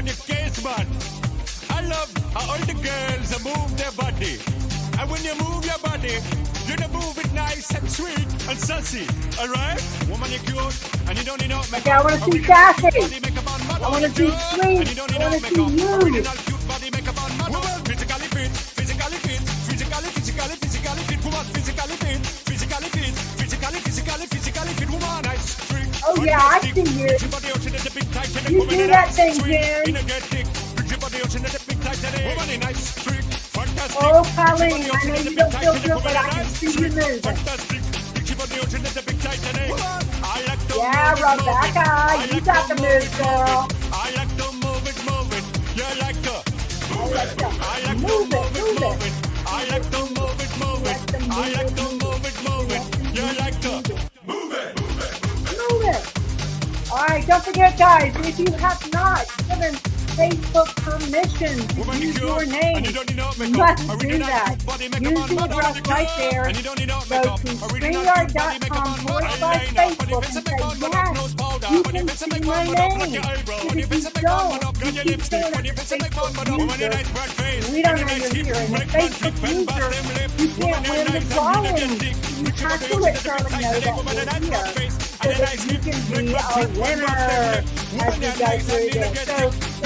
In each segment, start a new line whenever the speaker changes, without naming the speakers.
on your case, man. I love how all the girls move their body. And when you move your body, you don't move it nice and sweet and sassy. Alright? Woman, you're cute. And you don't need no makeup.
Okay, I want to see sassy. I want to see sweet. I want to see you.
Original cute body makeup on man. Woman, physically fit. Physically fit. Physically fit. Woman, physically fit. Physically fit. Physically fit. Woman, nice.
Oh yeah, I see you. You do that thing, Jen. Oh, Colleen, I know you don't feel good, but I can see you moving. Yeah, Rebecca, you got the move, girl.
I like to move it. You like to
move it. Move it.
I like to move it. I like to move it. You like to move it.
Move it. All right, don't forget, guys, if you have not given Facebook permission to use your name, you must do that. Use the address right there. Go to StreamYard.com/Facebook and say, yes, you can see my name. If you don't, you keep saying it's a Facebook user. We don't know you're here. And a Facebook user, you can't win the drawing. You have to let Charlie know that you're here so that you can be a winner as we go through this.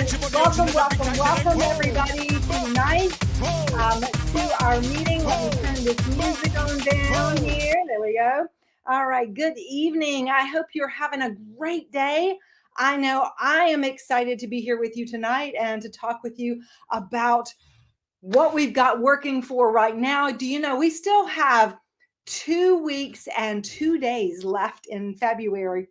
So, welcome everybody tonight to our meeting. Let me turn this music on down here. There we go. All right. Good evening. I hope you're having a great day. I know I am excited to be here with you tonight and to talk with you about what we've got working for right now. Do you know we still have 2 weeks and 2 days left in February?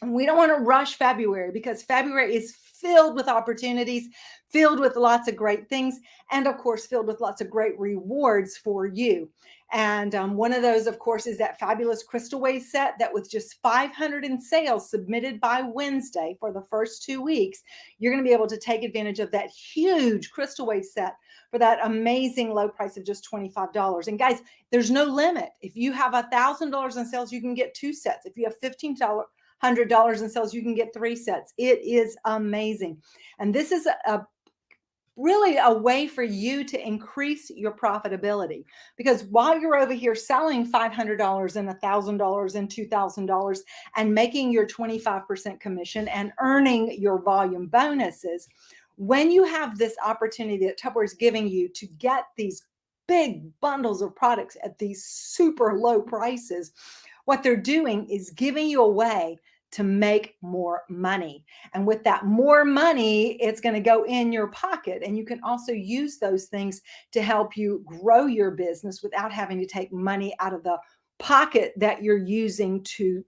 And we don't want to rush February because February is filled with opportunities, filled with lots of great things, and of course, filled with lots of great rewards for you. And one of those, of course, is that fabulous Crystal Wave set that with just 500 in sales submitted by Wednesday for the first 2 weeks, you're going to be able to take advantage of that huge Crystal Wave set for that amazing low price of just $25. And guys, there's no limit. If you have $1,000 in sales, you can get 2 sets. If you have $1,500 in sales, you can get 3 sets. It is amazing. And this is really a way for you to increase your profitability, because while you're over here selling $500 and $1,000 and $2,000 and making your 25% commission and earning your volume bonuses, when you have this opportunity that Tupperware is giving you to get these big bundles of products at these super low prices, what they're doing is giving you a way to make more money. And with that more money, it's going to go in your pocket. And you can also use those things to help you grow your business without having to take money out of the pocket that you're using to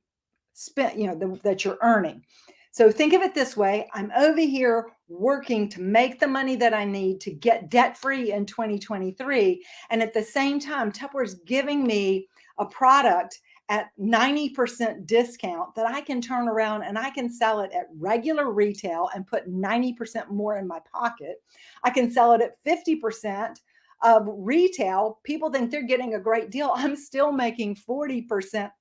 spend, that you're earning. So think of it this way. I'm over here working to make the money that I need to get debt-free in 2023. And at the same time, Tupperware is giving me a product at 90% discount that I can turn around and I can sell it at regular retail and put 90% more in my pocket. I can sell it at 50% of retail. People think they're getting a great deal. I'm still making 40%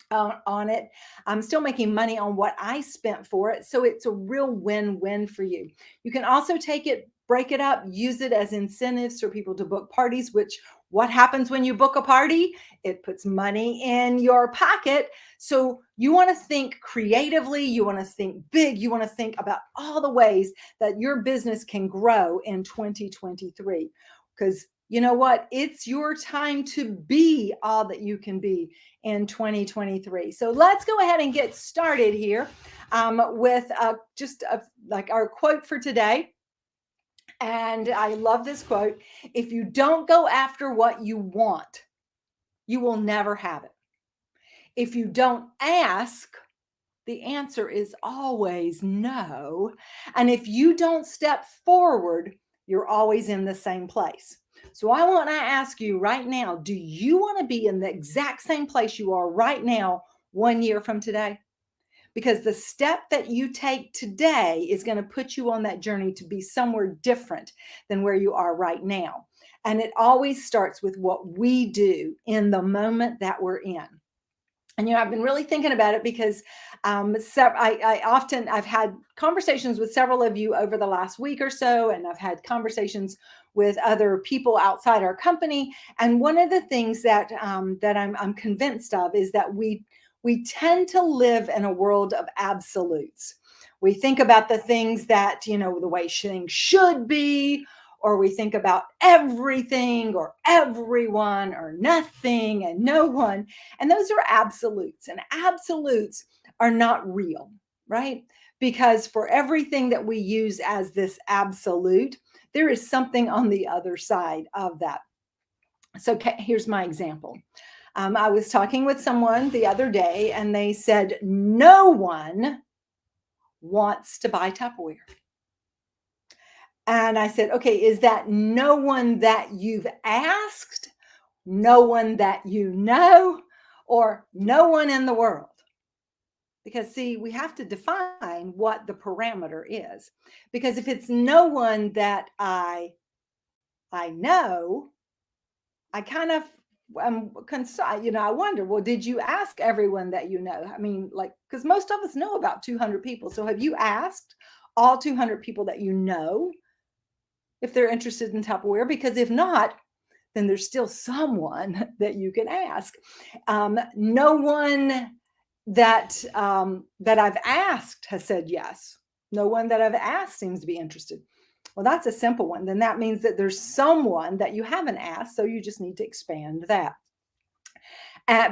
on it. I'm still making money on what I spent for it. So it's a real win-win for you. You can also take it, break it up, use it as incentives for people to book parties, which what happens when you book a party? It puts money in your pocket. So you want to think creatively, you want to think big, you want to think about all the ways that your business can grow in 2023. Because you know what? It's your time to be all that you can be in 2023. So let's go ahead and get started here with like our quote for today. And I love this quote. If you don't go after what you want, you will never have it. If you don't ask, the answer is always no. And if you don't step forward, you're always in the same place. So I want to ask you right now, do you want to be in the exact same place you are right now 1 year from today? Because the step that you take today is going to put you on that journey to be somewhere different than where you are right now. And it always starts with what we do in the moment that we're in. And I've been really thinking about it because I've had conversations with several of you over the last week or so, and I've had conversations with other people outside our company. And one of the things that I'm convinced of is that we tend to live in a world of absolutes. We think about the things that the way things should be, or we think about everything or everyone or nothing and no one. And those are absolutes, and absolutes are not real, right? Because for everything that we use as this absolute, there is something on the other side of that. So here's my example. I was talking with someone the other day, and they said, no one wants to buy Tupperware. And I said, okay, is that no one that you've asked, no one that you know, or no one in the world? Because see, we have to define what the parameter is. Because if it's no one that I know, I kind of I wonder, well, did you ask everyone that you know? I mean, like, because most of us know about 200 people. So have you asked all 200 people that you know if they're interested in Tupperware? Because if not, then there's still someone that you can ask. No one that I've asked has said yes. No one that I've asked seems to be interested. Well, that's a simple one. Then that means that there's someone that you haven't asked, so you just need to expand that.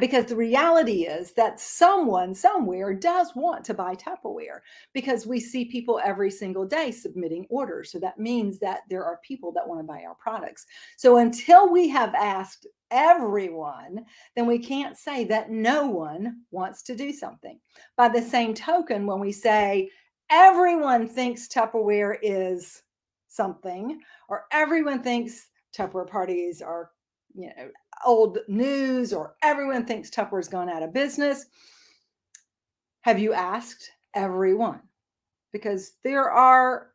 Because the reality is that someone somewhere does want to buy Tupperware, because we see people every single day submitting orders. So that means that there are people that want to buy our products. So until we have asked everyone, then we can't say that no one wants to do something. By the same token, when we say everyone thinks Tupperware is something, or everyone thinks Tupperware parties are, old news, or everyone thinks Tupperware's gone out of business, have you asked everyone? Because there are,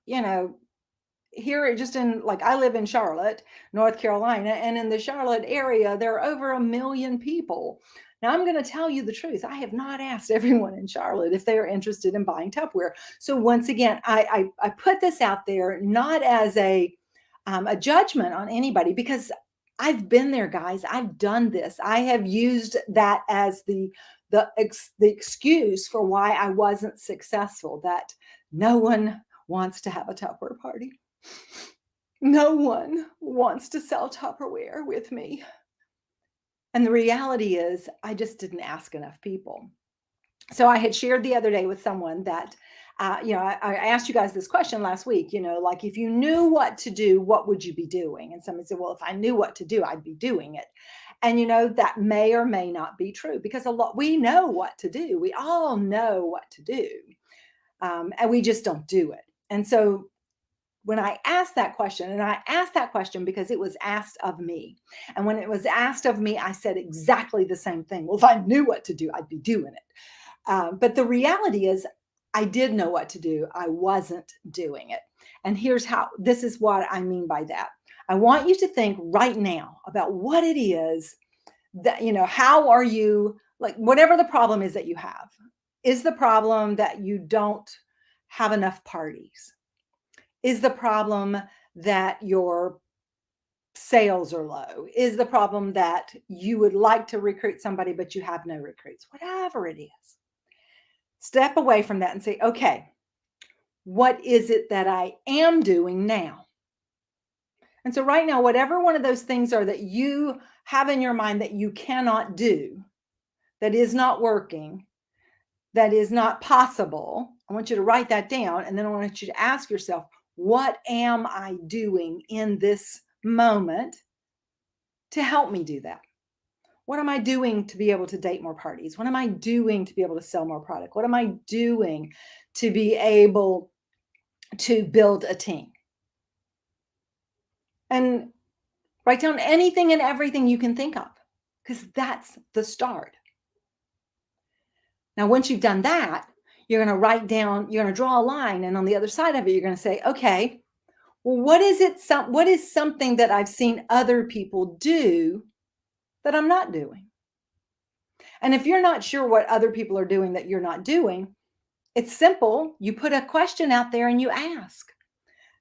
here just in, like, I live in Charlotte, North Carolina, and in the Charlotte area, there are over 1 million people. Now, I'm going to tell you the truth. I have not asked everyone in Charlotte if they are interested in buying Tupperware. So once again, I put this out there not as a judgment on anybody, because I've been there, guys. I've done this. I have used that as the excuse for why I wasn't successful, that no one wants to have a Tupperware party. No one wants to sell Tupperware with me. And the reality is, I just didn't ask enough people. So I had shared the other day with someone that, I asked you guys this question last week, like, if you knew what to do, what would you be doing? And someone said, well, if I knew what to do, I'd be doing it. And, that may or may not be true, because we know what to do. We all know what to do. And we just don't do it. And so when I asked that question, and I asked that question because it was asked of me. And when it was asked of me, I said exactly the same thing. Well, if I knew what to do, I'd be doing it. But the reality is, I did know what to do. I wasn't doing it. And this is what I mean by that. I want you to think right now about what it is that, how are you, like, whatever the problem is that you have. Is the problem that you don't have enough parties? Is the problem that your sales are low? Is the problem that you would like to recruit somebody, but you have no recruits? Whatever it is. Step away from that and say, okay, what is it that I am doing now? And so right now, whatever one of those things are that you have in your mind that you cannot do, that is not working, that is not possible, I want you to write that down. And then I want you to ask yourself, what am I doing in this moment to help me do that? What am I doing to be able to date more parties? What am I doing to be able to sell more product? What am I doing to be able to build a team? And write down anything and everything you can think of, because that's the start. Now, once you've done that, you're going to write down, you're going to draw a line, and on the other side of it, you're going to say, okay, well, what is something that I've seen other people do that I'm not doing? And if you're not sure what other people are doing that you're not doing, it's simple. You put a question out there and you ask.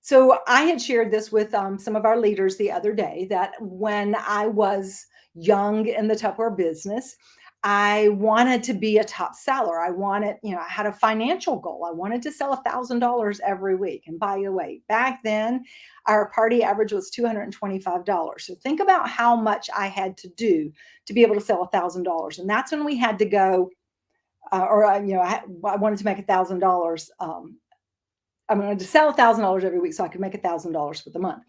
So I had shared this with some of our leaders the other day that when I was young in the Tupperware business, I wanted to be a top seller. I wanted, I had a financial goal. I wanted to sell $1,000 every week. And by the way, back then, our party average was $225. So think about how much I had to do to be able to sell $1,000. And that's when we had to go, I wanted to make $1,000. I wanted to sell $1,000 every week so I could make $1,000 for the month.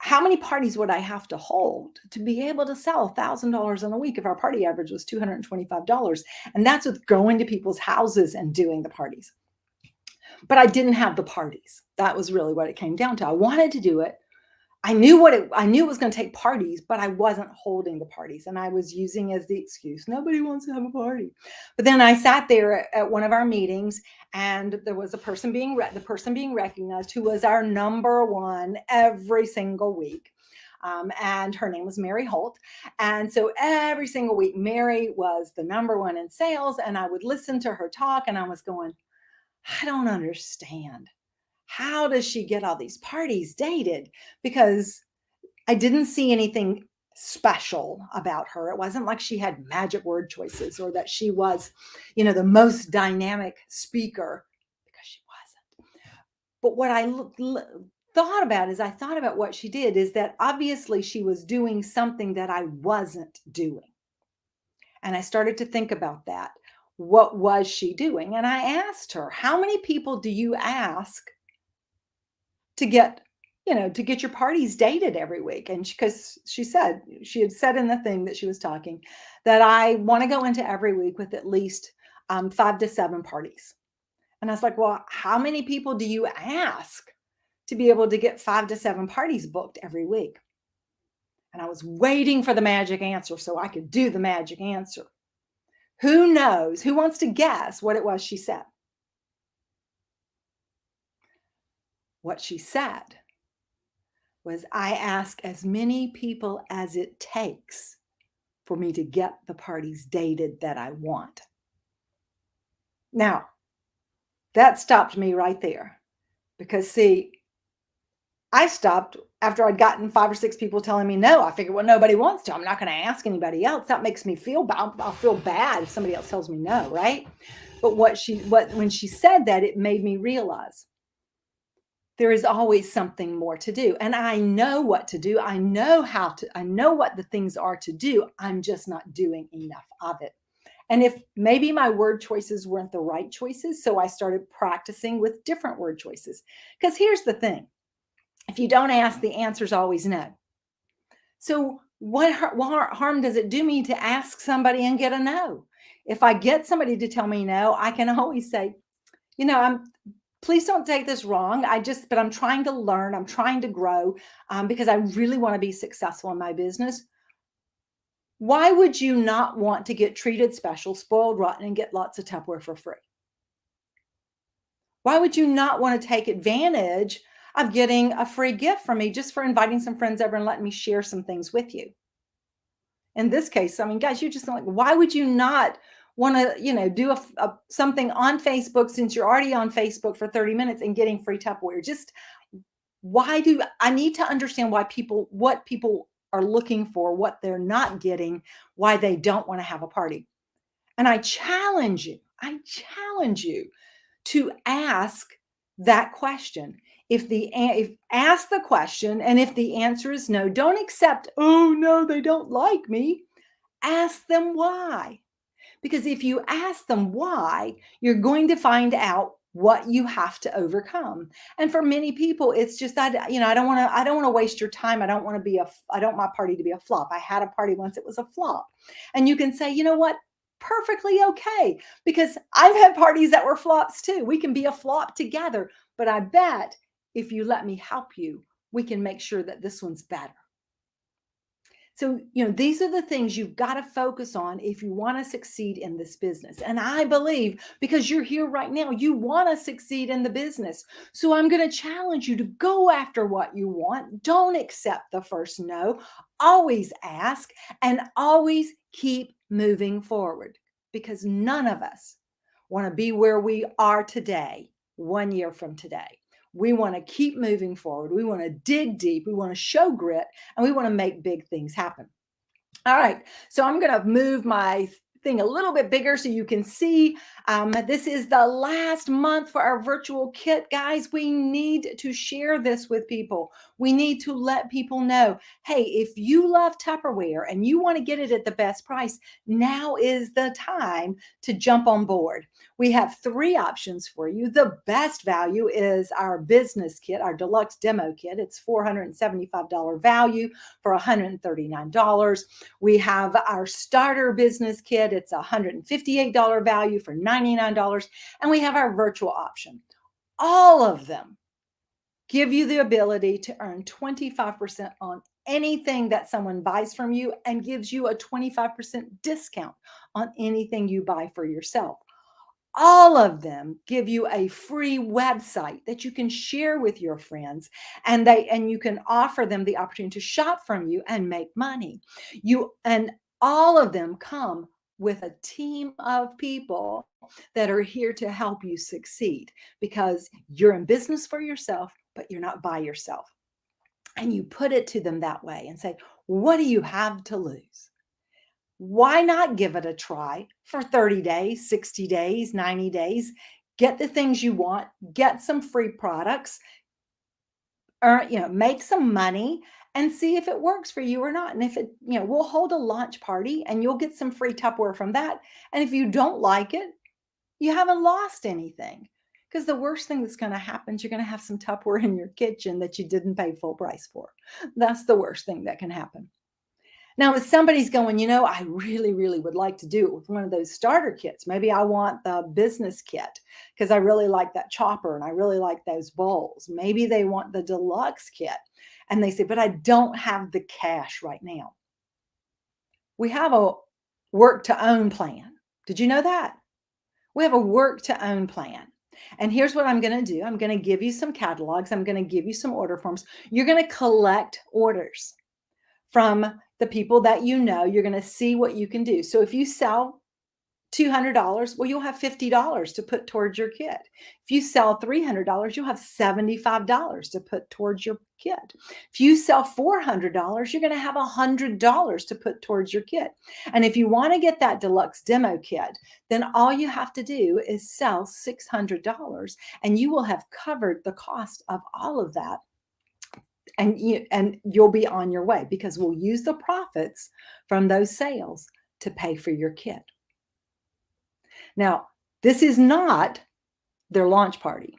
How many parties would I have to hold to be able to sell $1,000 in a week if our party average was $225? And that's with going to people's houses and doing the parties. But I didn't have the parties. That was really what it came down to. I wanted to do it. I knew it was going to take parties, but I wasn't holding the parties. And I was using as the excuse, nobody wants to have a party. But then I sat there at one of our meetings, and there was the person being recognized who was our number one every single week. And her name was Mary Holt. And so every single week, Mary was the number one in sales. And I would listen to her talk, and I was going, I don't understand. How does she get all these parties dated? Because I didn't see anything special about her. It wasn't like she had magic word choices or that she was, the most dynamic speaker, because she wasn't. But what I thought about what she did is that obviously she was doing something that I wasn't doing. And I started to think about that. What was she doing? And I asked her, how many people do you ask to get your parties dated every week? And because she had said in the thing that she was talking that I want to go into every week with at least 5 to 7 parties. And I was like, well, how many people do you ask to be able to get 5 to 7 parties booked every week? And I was waiting for the magic answer so I could do the magic answer. Who knows? Who wants to guess what it was she said? What she said was, I ask as many people as it takes for me to get the parties dated that I want. Now, that stopped me right there because, see, I stopped after I'd gotten 5 or 6 people telling me no. I figured, well, nobody wants to. I'm not going to ask anybody else. That makes me feel bad. I'll feel bad if somebody else tells me no, right? But when she said that, it made me realize there is always something more to do. And I know what to do. I know what the things are to do. I'm just not doing enough of it. And if maybe my word choices weren't the right choices, so I started practicing with different word choices. Because here's the thing. If you don't ask, the answer's always no. So what harm does it do me to ask somebody and get a no? If I get somebody to tell me no, I can always say, please don't take this wrong. But I'm trying to learn. I'm trying to grow because I really want to be successful in my business. Why would you not want to get treated special, spoiled rotten, and get lots of Tupperware for free? Why would you not want to take advantage of getting a free gift from me just for inviting some friends over and letting me share some things with you? In this case, guys, you're just like, why would you not want to, do something on Facebook since you're already on Facebook for 30 minutes and getting free Tupperware? Just I need to understand what people are looking for, what they're not getting, why they don't want to have a party. And I challenge you to ask that question. Ask the question, and if the answer is no, don't accept, oh no, they don't like me. Ask them why. Because if you ask them why, you're going to find out what you have to overcome. And for many people, it's just I don't want to waste your time. I don't want my party to be a flop. I had a party once, it was a flop. And you can say, you know what? Perfectly okay, because I've had parties that were flops too. We can be a flop together, but I bet if you let me help you, we can make sure that this one's better. So, these are the things you've got to focus on if you want to succeed in this business. And I believe because you're here right now, you want to succeed in the business. So I'm going to challenge you to go after what you want. Don't accept the first no. Always ask and always keep moving forward, because none of us want to be where we are today 1 year from today. We want to keep moving forward. We want to dig deep. We want to show grit, and we want to make big things happen. All right, so I'm going to move my thing a little bit bigger so you can see. This is the last month for our virtual kit, guys. We need to share this with people. We need to let people know, hey, if you love Tupperware and you want to get it at the best price, now is the time to jump on board. We have 3 options for you. The best value is our business kit, our deluxe demo kit. It's $475 value for $139. We have our starter business kit. It's $158 value for $99. And we have our virtual option. All of them give you the ability to earn 25% on anything that someone buys from you, and gives you a 25% discount on anything you buy for yourself. All of them give you a free website that you can share with your friends, and you can offer them the opportunity to shop from you and make money. And all of them come with a team of people that are here to help you succeed, because you're in business for yourself, but you're not by yourself. And you put it to them that way and say, what do you have to lose? Why not give it a try for 30 days, 60 days, 90 days? Get the things you want, get some free products, make some money, and see if it works for you or not. And if it, we'll hold a launch party and you'll get some free Tupperware from that. And if you don't like it, you haven't lost anything. Because the worst thing that's going to happen is you're going to have some Tupperware in your kitchen that you didn't pay full price for. That's the worst thing that can happen. Now, if somebody's going, I really, really would like to do it with one of those starter kits. Maybe I want the business kit because I really like that chopper and I really like those bowls. Maybe they want the deluxe kit and they say, but I don't have the cash right now. We have a work to own plan. Did you know that? We have a work to own plan. And here's what I'm going to do. I'm going to give you some catalogs. I'm going to give you some order forms. You're going to collect orders from the people that you know. You're going to see what you can do. So if you sell $200, well, you'll have $50 to put towards your kit. If you sell $300, you'll have $75 to put towards your kit. If you sell $400, you're going to have $100 to put towards your kit. And if you want to get that deluxe demo kit, then all you have to do is sell $600 and you will have covered the cost of all of that. And you'll be on your way, because we'll use the profits from those sales to pay for your kit. Now, this is not their launch party.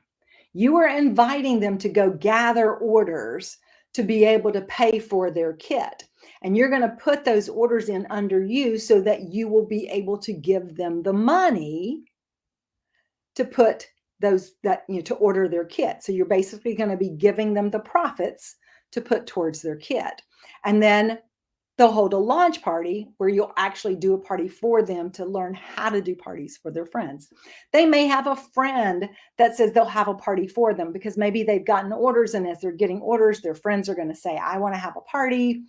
You are inviting them to go gather orders to be able to pay for their kit. And you're going to put those orders in under you so that you will be able to give them the money to put those to order their kit. So you're basically going to be giving them the profits to put towards their kit. And then they'll hold a launch party where you'll actually do a party for them to learn how to do parties for their friends. They may have a friend that says they'll have a party for them because maybe they've gotten orders, and as they're getting orders, their friends are going to say, I want to have a party.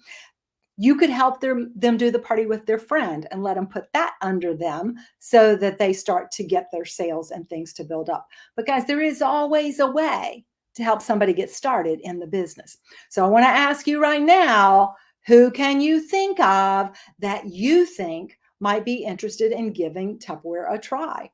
You could help them do the party with their friend and let them put that under them so that they start to get their sales and things to build up. But guys, there is always a way to help somebody get started in the business. So I want to ask you right now, who can you think of that you think might be interested in giving Tupperware a try?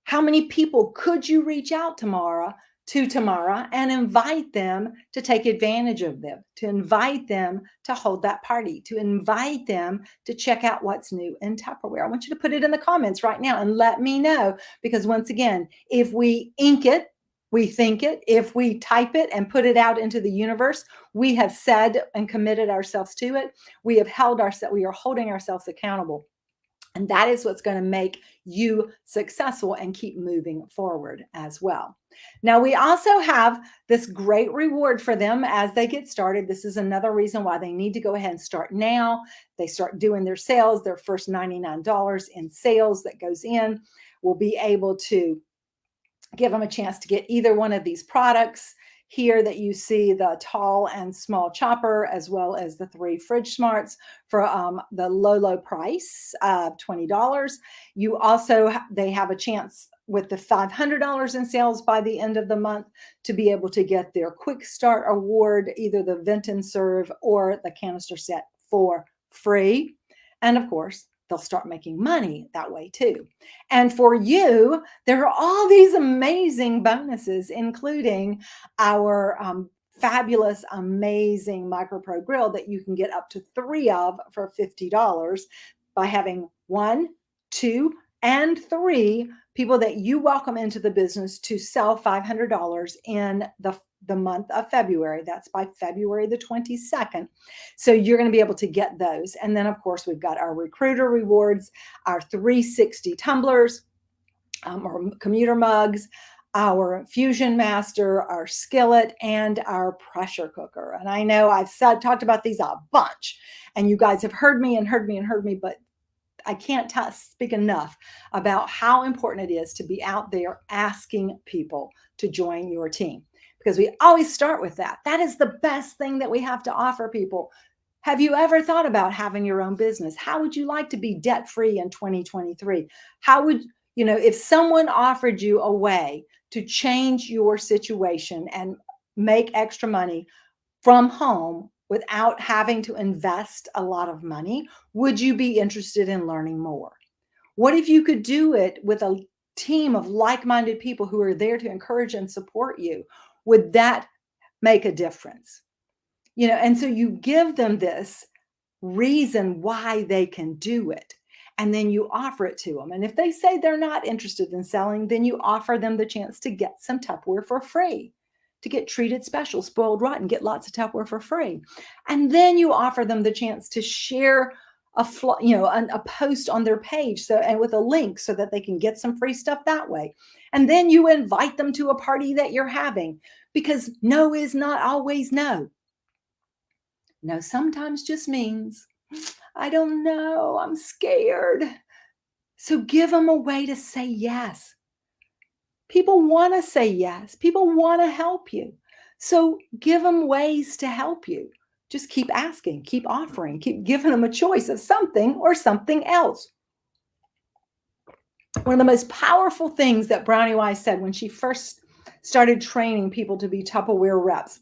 How many people could you reach out tomorrow and invite them to take advantage of them, to invite them to hold that party, to invite them to check out what's new in Tupperware? I want you to put it in the comments right now and let me know, because once again, if we ink it, we think it. If we type it and put it out into the universe, we have said and committed ourselves to it. We are holding ourselves accountable. And that is what's going to make you successful and keep moving forward as well. Now, we also have this great reward for them as they get started. This is another reason why they need to go ahead and start now. They start doing their sales, their first $99 in sales that goes in. We'll be able to give them a chance to get either one of these products. here that you see the tall and small chopper, as well as the 3 fridge smarts for the low price of $20. You also, they have a chance with the $500 in sales by the end of the month to be able to get their Quick Start Award, either the Vent and Serve or the canister set, for free. And of course, they'll start making money that way too. And for you, there are all these amazing bonuses, including our fabulous, amazing MicroPro grill that you can get up to 3 of for $50 by having 1, 2, and 3 people that you welcome into the business to sell $500 in the month of February. That's by February the 22nd. So you're going to be able to get those. And then, of course, we've got our recruiter rewards, our 360 tumblers, or commuter mugs, our Fusion Master, our skillet, and our pressure cooker. And I know I've talked about these a bunch, and you guys have heard me, but I can't speak enough about how important it is to be out there asking people to join your team, because we always start with that. That is the best thing that we have to offer people. Have you ever thought about having your own business? How would you like to be debt-free in 2023? How would, if someone offered you a way to change your situation and make extra money from home without having to invest a lot of money, would you be interested in learning more? What if you could do it with a team of like-minded people who are there to encourage and support you? Would that make a difference? And so you give them this reason why they can do it, and then you offer it to them. And if they say they're not interested in selling, then you offer them the chance to get some Tupperware for free, to get treated special, spoiled rotten, get lots of Tupperware for free. And then you offer them the chance to share a post on their page, and with a link, so that they can get some free stuff that way. And then you invite them to a party that you're having, because no is not always no. No sometimes just means, I don't know, I'm scared. So give them a way to say yes. People want to say yes. People want to help you. So give them ways to help you. Just keep asking, keep offering, keep giving them a choice of something or something else. One of the most powerful things that Brownie Wise said when she first started training people to be Tupperware reps,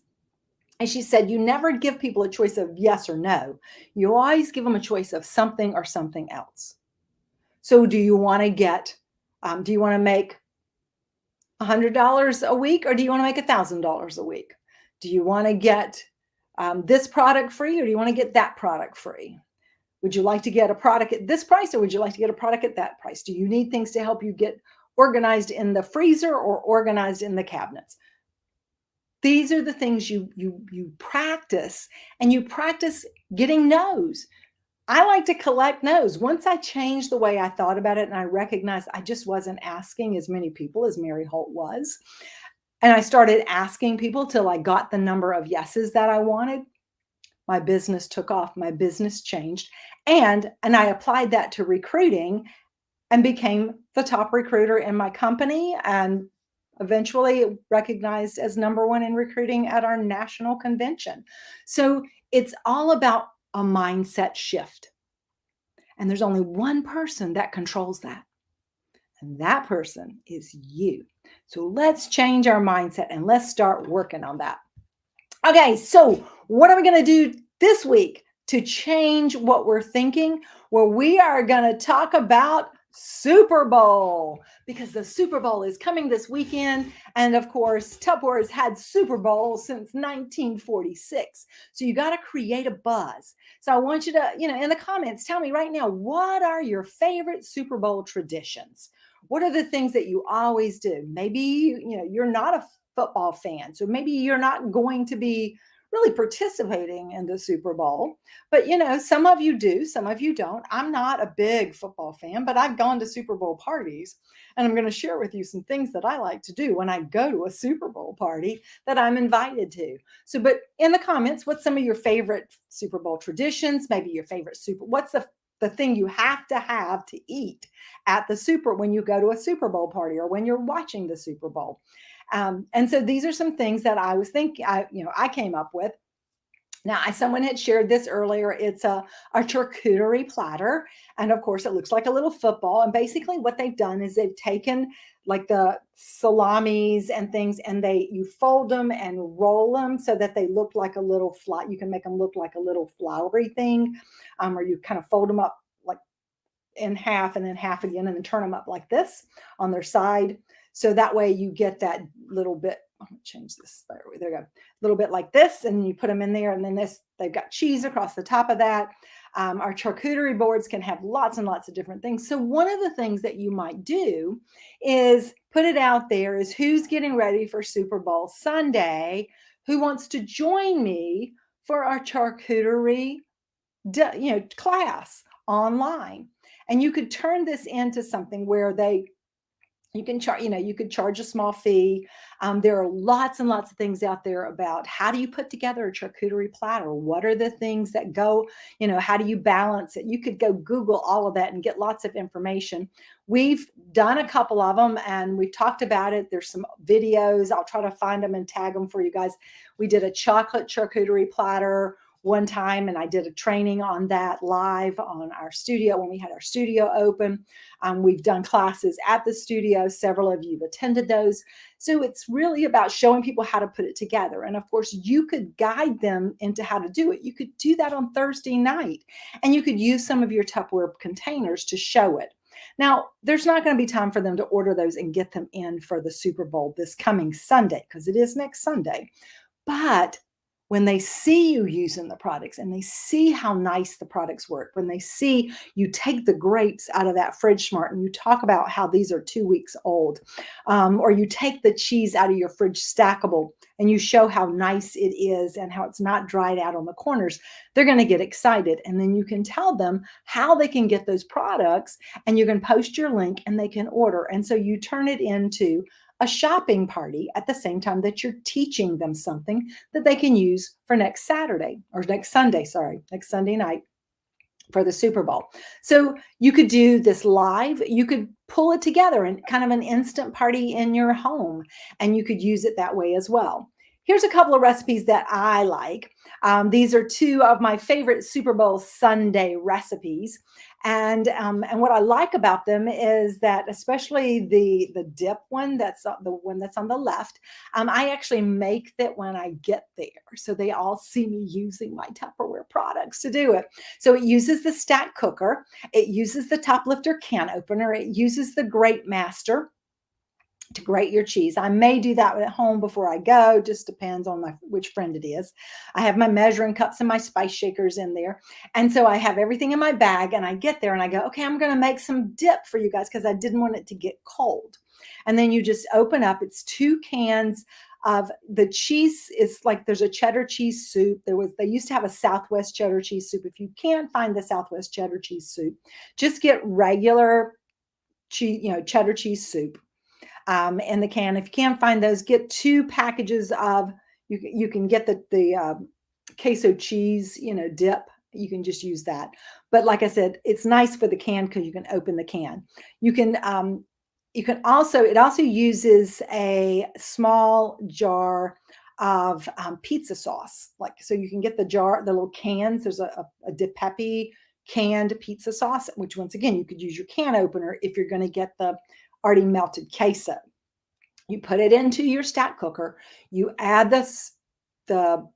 and she said, you never give people a choice of yes or no. You always give them a choice of something or something else. So do you want to make $100 a week, or do you want to make $1,000 a week? Do you want to get this product free, or do you want to get that product free? Would you like to get a product at this price, or would you like to get a product at that price? Do you need things to help you get organized in the freezer or organized in the cabinets? These are the things you practice, and you practice getting no's. I like to collect no's. Once I changed the way I thought about it, and I recognized I just wasn't asking as many people as Mary Holt was, and I started asking people till I got the number of yeses that I wanted, my business took off, my business changed, and I applied that to recruiting and became the top recruiter in my company, and eventually recognized as #1 in recruiting at our national convention. So it's all about a mindset shift. And there's only one person that controls that. And that person is you. So let's change our mindset and let's start working on that. Okay, so what are we going to do this week to change what we're thinking? Well, we are going to talk about Super Bowl, because the Super Bowl is coming this weekend. And of course, Tupperware has had Super Bowl since 1946. So you got to create a buzz. So I want you to, in the comments, tell me right now, what are your favorite Super Bowl traditions? What are the things that you always do? Maybe, you're not a football fan, so maybe you're not going to be really participating in the Super Bowl, but some of you do, some of you don't. I'm not a big football fan, but I've gone to Super Bowl parties, and I'm going to share with you some things that I like to do when I go to a Super Bowl party that I'm invited to. So, but in the comments, what's some of your favorite Super Bowl traditions? Maybe your favorite what's the thing you have to eat at when you go to a Super Bowl party or when you're watching the Super Bowl? And so these are some things that I was thinking, I came up with. Now, someone had shared this earlier. It's a charcuterie platter. And of course, it looks like a little football. And basically, what they've done is they've taken like the salamis and things, and you fold them and roll them so that they look like a little fly. You can make them look like a little flowery thing, or you kind of fold them up like in half and then half again, and then turn them up like this on their side. So that way you get that little bit. I'm going to change this. There we go. A little bit like this, and you put them in there, and then they've got cheese across the top of that. Our charcuterie boards can have lots and lots of different things. So one of the things that you might do is put it out there is who's getting ready for Super Bowl Sunday? Who wants to join me for our charcuterie class online? And you could turn this into something where you can charge, you could charge a small fee. There are lots and lots of things out there about how do you put together a charcuterie platter? What are the things that go, how do you balance it? You could go Google all of that and get lots of information. We've done a couple of them and we've talked about it. There's some videos. I'll try to find them and tag them for you guys. We did a chocolate charcuterie platter one time, and I did a training on that live on our studio when we had our studio open. We've done classes at the studio. Several of you have attended those. So it's really about showing people how to put it together. And of course, you could guide them into how to do it. You could do that on Thursday night, and you could use some of your Tupperware containers to show it. Now, there's not going to be time for them to order those and get them in for the Super Bowl this coming Sunday, because it is next Sunday. But when they see you using the products and they see how nice the products work, when they see you take the grapes out of that Fridge Smart and you talk about how these are 2 weeks old, or you take the cheese out of your fridge stackable and you show how nice it is and how it's not dried out on the corners, they're going to get excited. And then you can tell them how they can get those products, and you can post your link and they can order. And so you turn it into a shopping party at the same time that you're teaching them something that they can use for next Sunday night for the Super Bowl. So you could do this live. You could pull it together in kind of an instant party in your home, and you could use it that way as well. Here's a couple of recipes that I like. These are two of my favorite Super Bowl Sunday recipes. And what I like about them is that, especially the dip one, that's the one that's on the left, I actually make that when I get there. So they all see me using my Tupperware products to do it. So it uses the Stack Cooker. It uses the Top Lifter Can Opener. It uses the Grate Master to grate your cheese. I may do that at home before I go, just depends on which friend it is. I have my measuring cups and my spice shakers in there. And so I have everything in my bag, and I get there and I go, okay, I'm going to make some dip for you guys because I didn't want it to get cold. And then you just open up, it's 2 cans of the cheese. Is like, there's a cheddar cheese soup. They used to have a Southwest cheddar cheese soup. If you can't find the Southwest cheddar cheese soup, just get regular cheese, cheddar cheese soup. In the can. If you can't find those, get 2 packages of, you can get the queso cheese, dip. You can just use that. But like I said, it's nice for the can because you can open the can. It also uses a small jar of pizza sauce. So you can get the little cans. There's a DiPepe canned pizza sauce, which once again, you could use your can opener if you're going to get the already melted queso. You put it into your Stack Cooker. You add the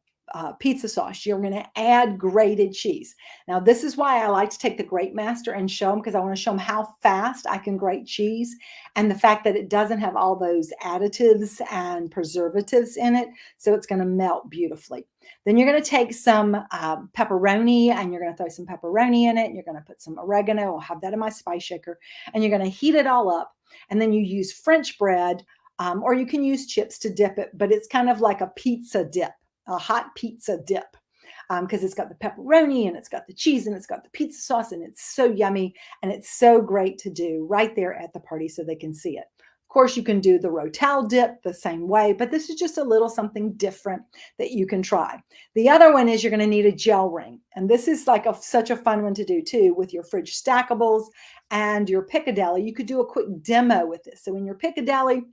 pizza sauce. You're going to add grated cheese. Now, this is why I like to take the Grate Master and show them, because I want to show them how fast I can grate cheese, and the fact that it doesn't have all those additives and preservatives in it. So it's going to melt beautifully. Then you're going to take some pepperoni, and you're going to throw some pepperoni in it. And you're going to put some oregano. I'll have that in my spice shaker. And you're going to heat it all up. And then you use French bread, or you can use chips to dip it, but it's kind of like a pizza dip, a hot pizza dip, because it's got the pepperoni and it's got the cheese and it's got the pizza sauce, and it's so yummy, and it's so great to do right there at the party so they can see it. Of course, you can do the Rotel dip the same way, but this is just a little something different that you can try. The other one is you're going to need a gel ring. And this is like such a fun one to do too with your fridge stackables and your Piccadilly. You could do a quick demo with this. So in your Piccadilly,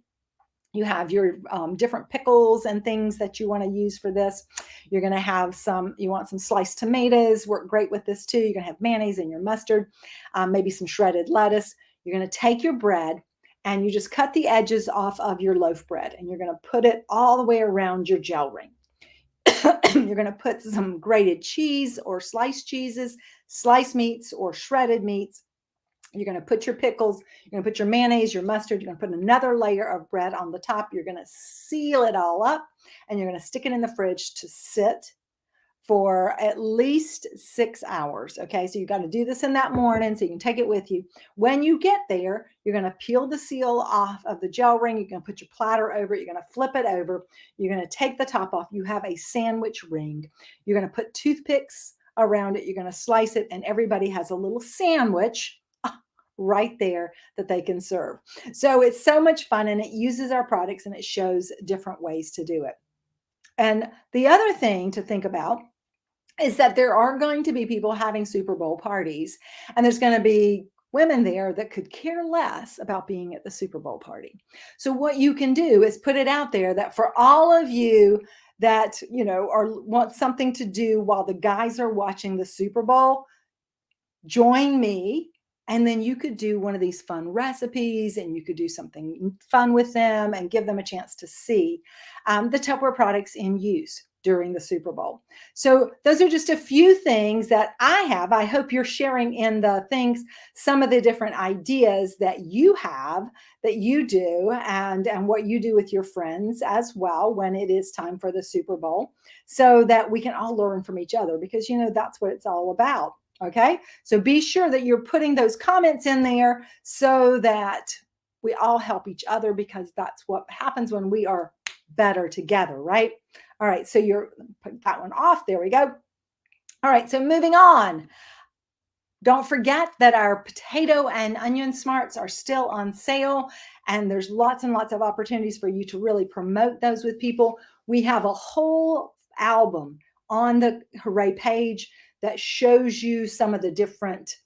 You have your different pickles and things that you want to use for this. You're going to have you want some sliced tomatoes, work great with this too. You're going to have mayonnaise and your mustard, maybe some shredded lettuce. You're going to take your bread and you just cut the edges off of your loaf bread and you're going to put it all the way around your gel ring. You're going to put some grated cheese or sliced cheeses, sliced meats or shredded meats. You're going to put your pickles, you're going to put your mayonnaise, your mustard, you're going to put another layer of bread on the top. You're going to seal it all up and you're going to stick it in the fridge to sit for at least 6 hours. Okay, so you got to do this in that morning so you can take it with you. When you get there, you're going to peel the seal off of the gel ring. You're going to put your platter over it. You're going to flip it over. You're going to take the top off. You have a sandwich ring. You're going to put toothpicks around it. You're going to slice it, and everybody has a little sandwich right there that they can serve. So it's so much fun, and it uses our products and it shows different ways to do it. And the other thing to think about is that there are going to be people having Super Bowl parties, and there's going to be women there that could care less about being at the Super Bowl party. So what you can do is put it out there that for all of you that, want something to do while the guys are watching the Super Bowl, join me. And then you could do one of these fun recipes and you could do something fun with them and give them a chance to see the Tupperware products in use during the Super Bowl. So those are just a few things that I have. I hope you're sharing in the things, some of the different ideas that you have, that you do, and what you do with your friends as well when it is time for the Super Bowl, so that we can all learn from each other, because that's what it's all about. Okay, so be sure that you're putting those comments in there so that we all help each other, because that's what happens when we are better together, right? All right, so you're put that one off. There we go. All right, so moving on. Don't forget that our potato and onion smarts are still on sale, and there's lots and lots of opportunities for you to really promote those with people. We have a whole album on the Hooray page that shows you some of the different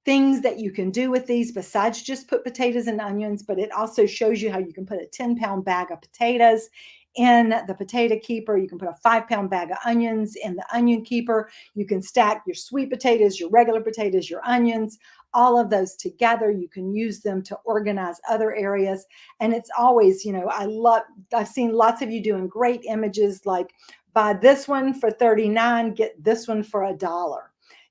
things that you can do with these besides just put potatoes and onions, but it also shows you how you can put a 10-pound bag of potatoes in the potato keeper. You can put a 5-pound bag of onions in the onion keeper. You can stack your sweet potatoes, your regular potatoes, your onions, all of those together. You can use them to organize other areas. And it's always, I've seen lots of you doing great images like, buy this one for $39, get this one for $1,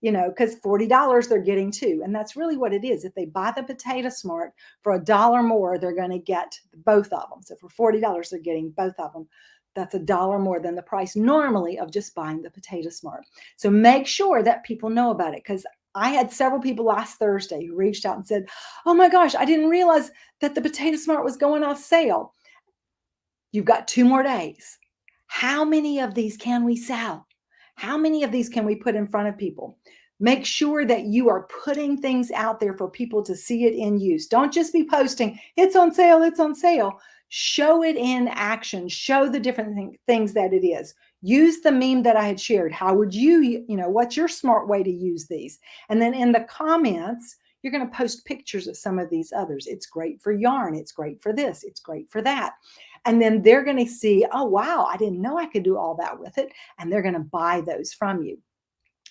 because $40 they're getting two. And that's really what it is. If they buy the Potato Smart for $1 more, they're going to get both of them. So for $40, they're getting both of them. That's $1 more than the price normally of just buying the Potato Smart. So make sure that people know about it, because I had several people last Thursday who reached out and said, oh my gosh, I didn't realize that the Potato Smart was going off sale. You've got 2 more days. How many of these can we sell? How many of these can we put in front of people? Make sure that you are putting things out there for people to see it in use. Don't just be posting, it's on sale, it's on sale. Show it in action. Show the different things that it is. Use the meme that I had shared. How would what's your smart way to use these? And then in the comments, you're going to post pictures of some of these others. It's great for yarn. It's great for this. It's great for that. And then they're going to see, oh, wow, I didn't know I could do all that with it. And they're going to buy those from you.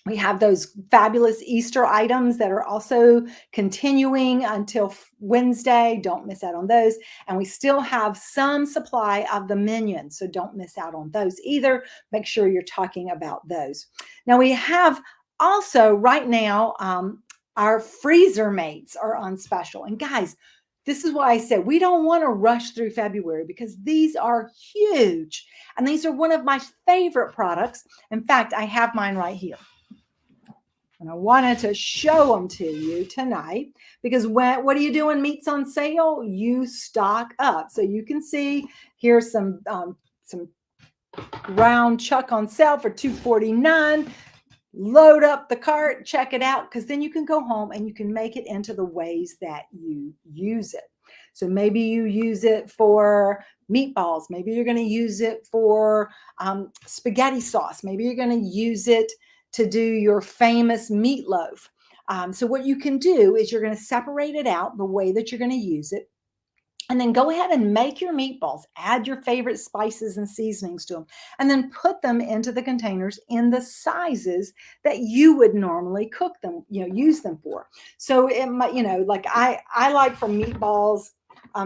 We have those fabulous Easter items that are also continuing until Wednesday. Don't miss out on those. And we still have some supply of the Minions, so don't miss out on those either. Make sure you're talking about those. Now we have also right now, our freezer mates are on special. And guys, this is why I said we don't want to rush through February, because these are huge. And these are one of my favorite products. In fact, I have mine right here. And I wanted to show them to you tonight, because what do you do when meat's on sale? You stock up. So you can see here's some ground chuck on sale for $2.49. Load up the cart, check it out, because then you can go home and you can make it into the ways that you use it. So maybe you use it for meatballs. Maybe you're going to use it for spaghetti sauce. Maybe you're going to use it to do your famous meatloaf. So what you can do is you're going to separate it out the way that you're going to use it. And then go ahead and make your meatballs. Add your favorite spices and seasonings to them, and then put them into the containers in the sizes that you would normally cook them, use them for. So it might, like I like for meatballs,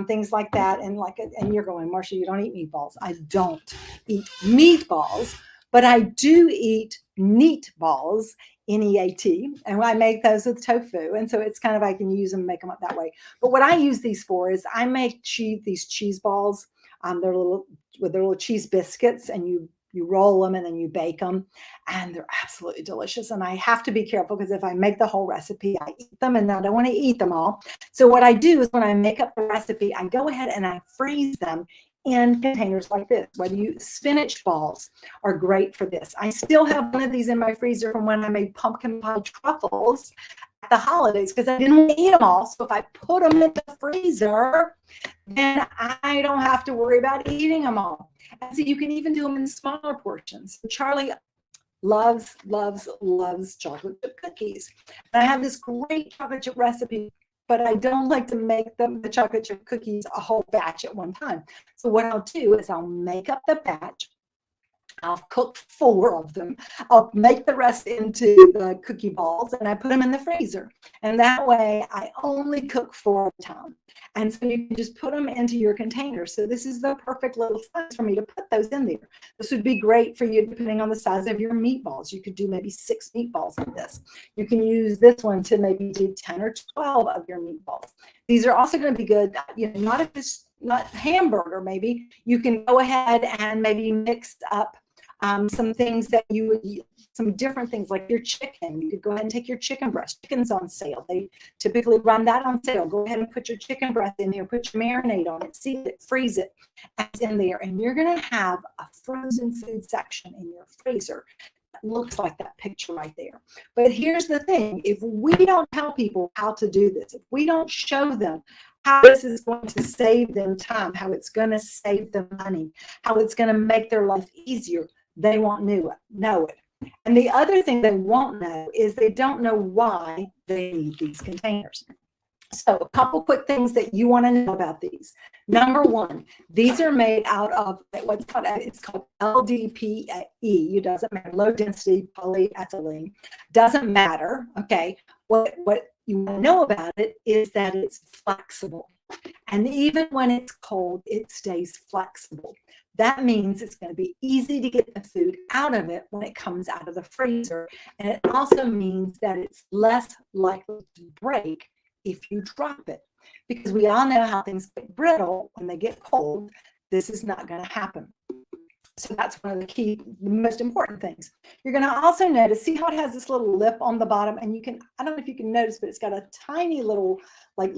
things like that. And you're going, Marcia, you don't eat meatballs. I don't eat meatballs, but I do eat neat balls, NEAT, and I make those with tofu. And so it's kind of, I can use them, make them up that way. But what I use these for is I make these cheese balls. They're little cheese biscuits, and you roll them and then you bake them, and they're absolutely delicious. And I have to be careful because if I make the whole recipe, I eat them, and I don't want to eat them all. So what I do is when I make up the recipe, I go ahead and I freeze them in containers like this. Spinach balls are great for this. I still have one of these in my freezer from when I made pumpkin pie truffles at the holidays because I didn't want to eat them all. So if I put them in the freezer, then I don't have to worry about eating them all. And so you can even do them in smaller portions. Charlie loves chocolate chip cookies. And I have this great chocolate chip recipe, but I don't like to make the chocolate chip cookies a whole batch at one time. So what I'll do is I'll make up the batch. I'll cook 4 of them. I'll make the rest into the cookie balls, and I put them in the freezer. And that way I only cook 4 at a time. And so you can just put them into your container. So this is the perfect little size for me to put those in there. This would be great for you depending on the size of your meatballs. You could do maybe 6 meatballs in this. You can use this one to maybe do 10 or 12 of your meatballs. These are also going to be good, not if it's not hamburger, maybe. You can go ahead and maybe mix up some things that you would use, some different things like your chicken. You could go ahead and take your chicken breast. Chicken's on sale. They typically run that on sale. Go ahead and put your chicken breast in there, put your marinade on it, season it, freeze it, and it's in there. And you're going to have a frozen food section in your freezer that looks like that picture right there. But here's the thing. If we don't tell people how to do this, if we don't show them how this is going to save them time, how it's going to save them money, how it's going to make their life easier, they won't know it. And the other thing they won't know is they don't know why they need these containers. So a couple quick things that you want to know about these. Number one, these are made out of it's called LDPE. It doesn't matter. Low density polyethylene. Doesn't matter. Okay. What you want to know about it is that it's flexible. And even when it's cold, it stays flexible. That means it's going to be easy to get the food out of it when it comes out of the freezer. And it also means that it's less likely to break if you drop it. Because we all know how things get brittle when they get cold. This is not going to happen. So that's one of the most important things. You're going to also notice, see how it has this little lip on the bottom? And I don't know if you can notice, but it's got a tiny little like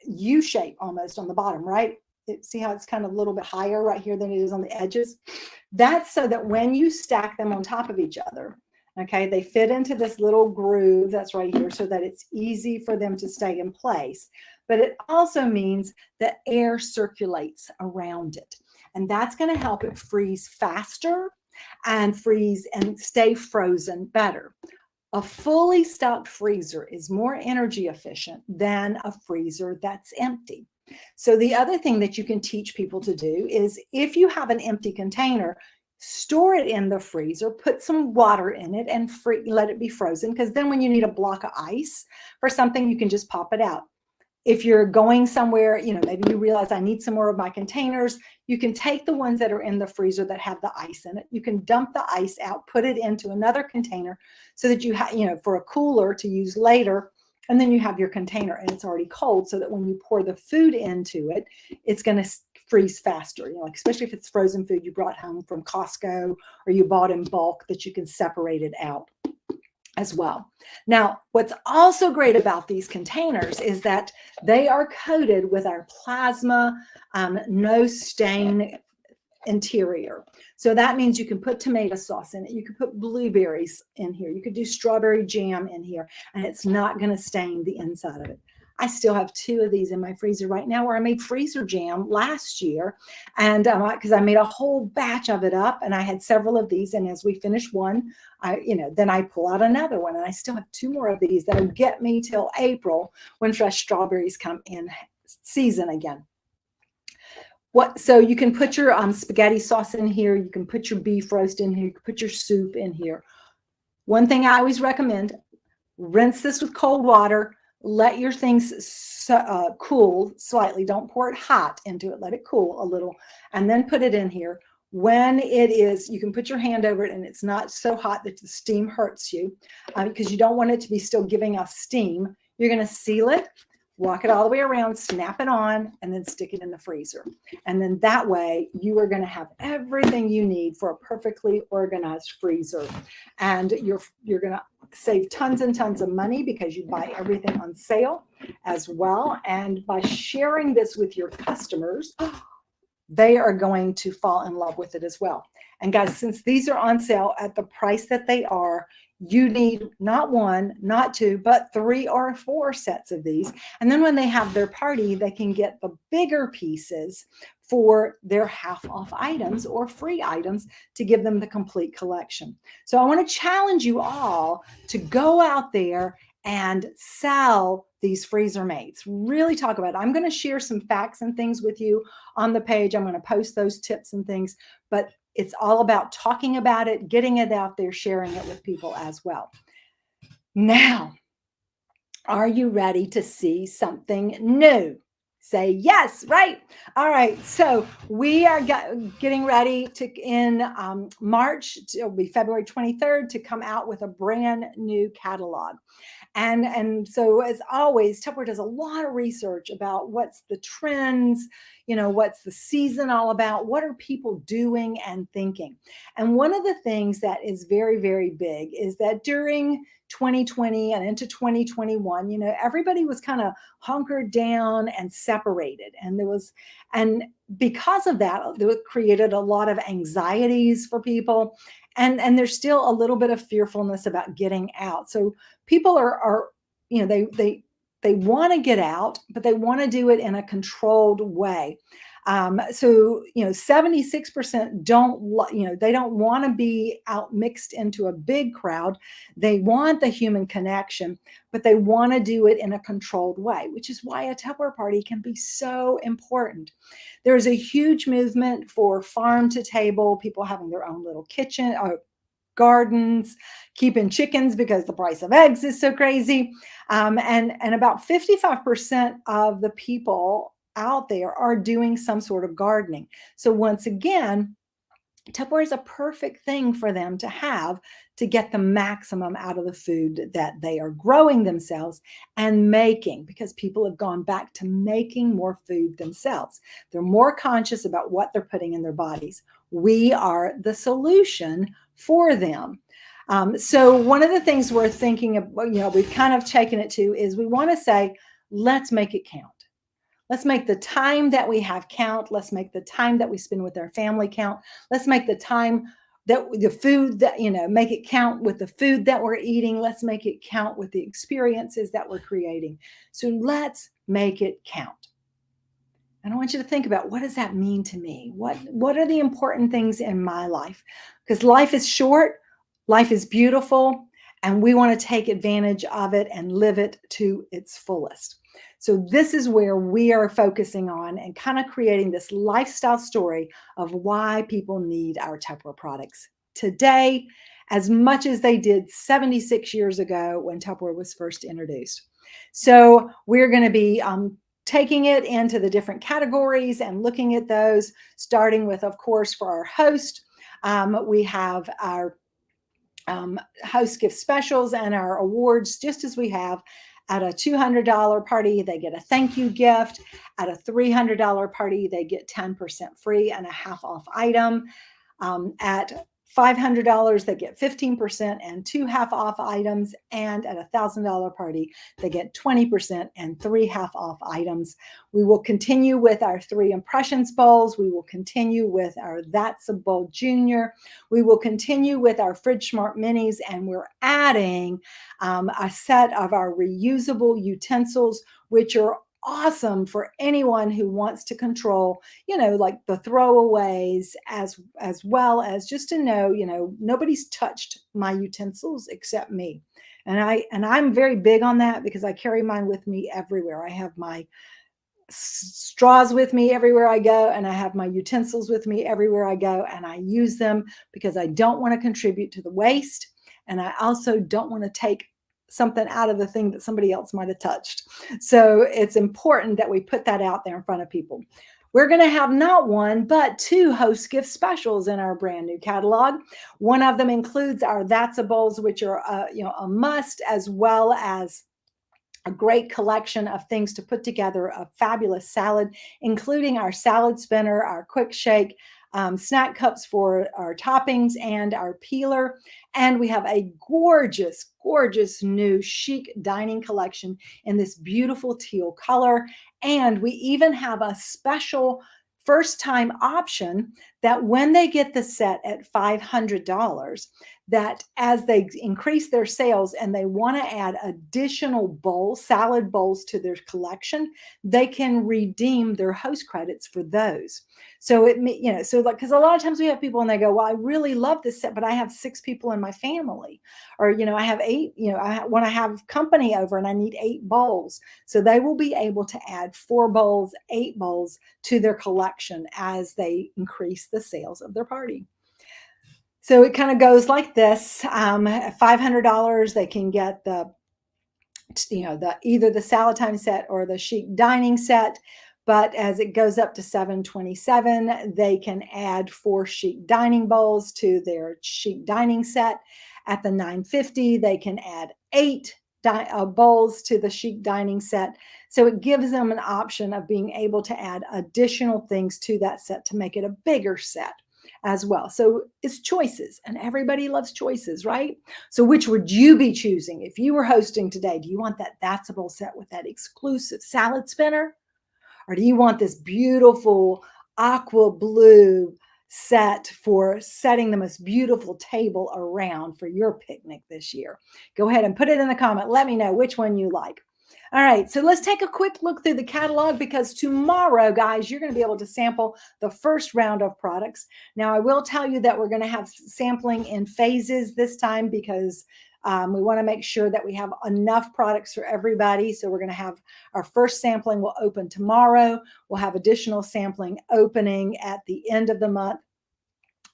U shape almost on the bottom, right? See how it's kind of a little bit higher right here than it is on the edges? That's so that when you stack them on top of each other, okay, they fit into this little groove that's right here so that it's easy for them to stay in place. But it also means that air circulates around it. And that's going to help it freeze faster and freeze and stay frozen better. A fully stocked freezer is more energy efficient than a freezer that's empty. So the other thing that you can teach people to do is if you have an empty container, store it in the freezer, put some water in it and let it be frozen, because then when you need a block of ice for something, you can just pop it out. If you're going somewhere, maybe you realize I need some more of my containers, you can take the ones that are in the freezer that have the ice in it. You can dump the ice out, put it into another container so that you have, for a cooler to use later. And then you have your container and it's already cold so that when you pour the food into it, it's going to freeze faster, like especially if it's frozen food you brought home from Costco or you bought in bulk, that you can separate it out as well. Now, what's also great about these containers is that they are coated with our plasma no stain interior. So that means you can put tomato sauce in it. You could put blueberries in here. You could do strawberry jam in here, and it's not going to stain the inside of it. I still have 2 of these in my freezer right now where I made freezer jam last year. And because I made a whole batch of it up and I had several of these. And as we finish one, then I pull out another one. And I still have 2 more of these that'll get me till April when fresh strawberries come in season again. So you can put your spaghetti sauce in here. You can put your beef roast in here. You can put your soup in here. One thing I always recommend, rinse this with cold water. Let your things cool slightly. Don't pour it hot into it. Let it cool a little and then put it in here. When it is, you can put your hand over it and it's not so hot that the steam hurts you because you don't want it to be still giving off steam. You're going to seal it, walk it all the way around, snap it on, and then stick it in the freezer. And then that way you are going to have everything you need for a perfectly organized freezer. And you're going to save tons and tons of money because you buy everything on sale as well. And by sharing this with your customers, they are going to fall in love with it as well. And guys, since these are on sale at the price that they are, you need not one, not two, but 3 or 4 sets of these. And then when they have their party, they can get the bigger pieces for their half off items or free items to give them the complete collection. So I want to challenge you all to go out there and sell these freezer mates. Really talk about it. I'm going to share some facts and things with you on the page. I'm going to post those tips and things, but it's all about talking about it, getting it out there, sharing it with people as well. Now, are you ready to see something new? Say yes, right? All right. So we are getting ready to, in March, it'll be February 23rd, to come out with a brand new catalog. And so as always, Tupperware does a lot of research about what's the trends, what's the season all about, what are people doing and thinking. And one of the things that is very, very big is that during 2020 and into 2021, everybody was kind of hunkered down and separated. And because of that, it created a lot of anxieties for people. And there's still a little bit of fearfulness about getting out. So people are they want to get out, but they want to do it in a controlled way. So 76% they don't want to be out mixed into a big crowd. They want the human connection, but they want to do it in a controlled way, which is why a Tupperware party can be so important. There's a huge movement for farm to table, people having their own little kitchen or gardens, keeping chickens because the price of eggs is so crazy. And about 55% of the people out there are doing some sort of gardening. So once again, Tupperware is a perfect thing for them to have to get the maximum out of the food that they are growing themselves and making, because people have gone back to making more food themselves. They're more conscious about what they're putting in their bodies. We are the solution for them. So one of the things we're thinking of, we've kind of taken it to, is we want to say, let's make it count. Let's make the time that we have count. Let's make the time that we spend with our family count. Let's make the time that the food that, make it count with the food that we're eating. Let's make it count with the experiences that we're creating. So let's make it count. And I want you to think about, what does that mean to me? What are the important things in my life? Because life is short, life is beautiful, and we want to take advantage of it and live it to its fullest. So this is where we are focusing on and kind of creating this lifestyle story of why people need our Tupperware products today, as much as they did 76 years ago when Tupperware was first introduced. So we're going to be taking it into the different categories and looking at those, starting with, of course, for our host, we have our host gift specials and our awards, just as we have. At a $200 party, they get a thank you gift. At a $300 party, they get 10% free and a half off item. At $500, they get 15% and 2 half off items. And at a $1,000 party, they get 20% and 3 half off items. We will continue with our 3 Impressions Bowls. We will continue with our That's a Bowl Junior. We will continue with our Fridge Smart Minis, and we're adding a set of our reusable utensils, which are awesome for anyone who wants to control, like the throwaways, as well as just to know, nobody's touched my utensils except me. And I'm very big on that because I carry mine with me everywhere. I have my straws with me everywhere I go, and I have my utensils with me everywhere I go, and I use them because I don't want to contribute to the waste, and I also don't want to take something out of the thing that somebody else might have touched. So it's important that we put that out there in front of people. We're going to have not one, but 2 host gift specials in our brand new catalog. One of them includes our That's a Bowls, which are a must, as well as a great collection of things to put together a fabulous salad, including our salad spinner, our quick shake, snack cups for our toppings, and our peeler. And we have a gorgeous, gorgeous new chic dining collection in this beautiful teal color. And we even have a special first time option that when they get the set at $500, that as they increase their sales and they want to add additional bowls, salad bowls to their collection, they can redeem their host credits for those. So because a lot of times we have people and they go, well, I really love this set, but I have 6 people in my family, or, I have 8, I want to have company over and I need 8 bowls. So they will be able to add 4 bowls, 8 bowls to their collection as they increase the sales of their party. So it kind of goes like this. At $500, they can get either the salad time set or the chic dining set. But as it goes up to $727, they can add 4 chic dining bowls to their chic dining set. At the $950, they can add 8 bowls to the chic dining set. So it gives them an option of being able to add additional things to that set to make it a bigger set as well. So it's choices, and everybody loves choices, right? So which would you be choosing if you were hosting today? Do you want that That's a Bowl set with that exclusive salad spinner? Or do you want this beautiful aqua blue set for setting the most beautiful table around for your picnic this year? Go ahead and put it in the comment. Let me know which one you like. All right, so let's take a quick look through the catalog, because tomorrow, guys, you're going to be able to sample the first round of products. Now, I will tell you that we're going to have sampling in phases this time, because we want to make sure that we have enough products for everybody. So we're going to have our first sampling will open tomorrow. We'll have additional sampling opening at the end of the month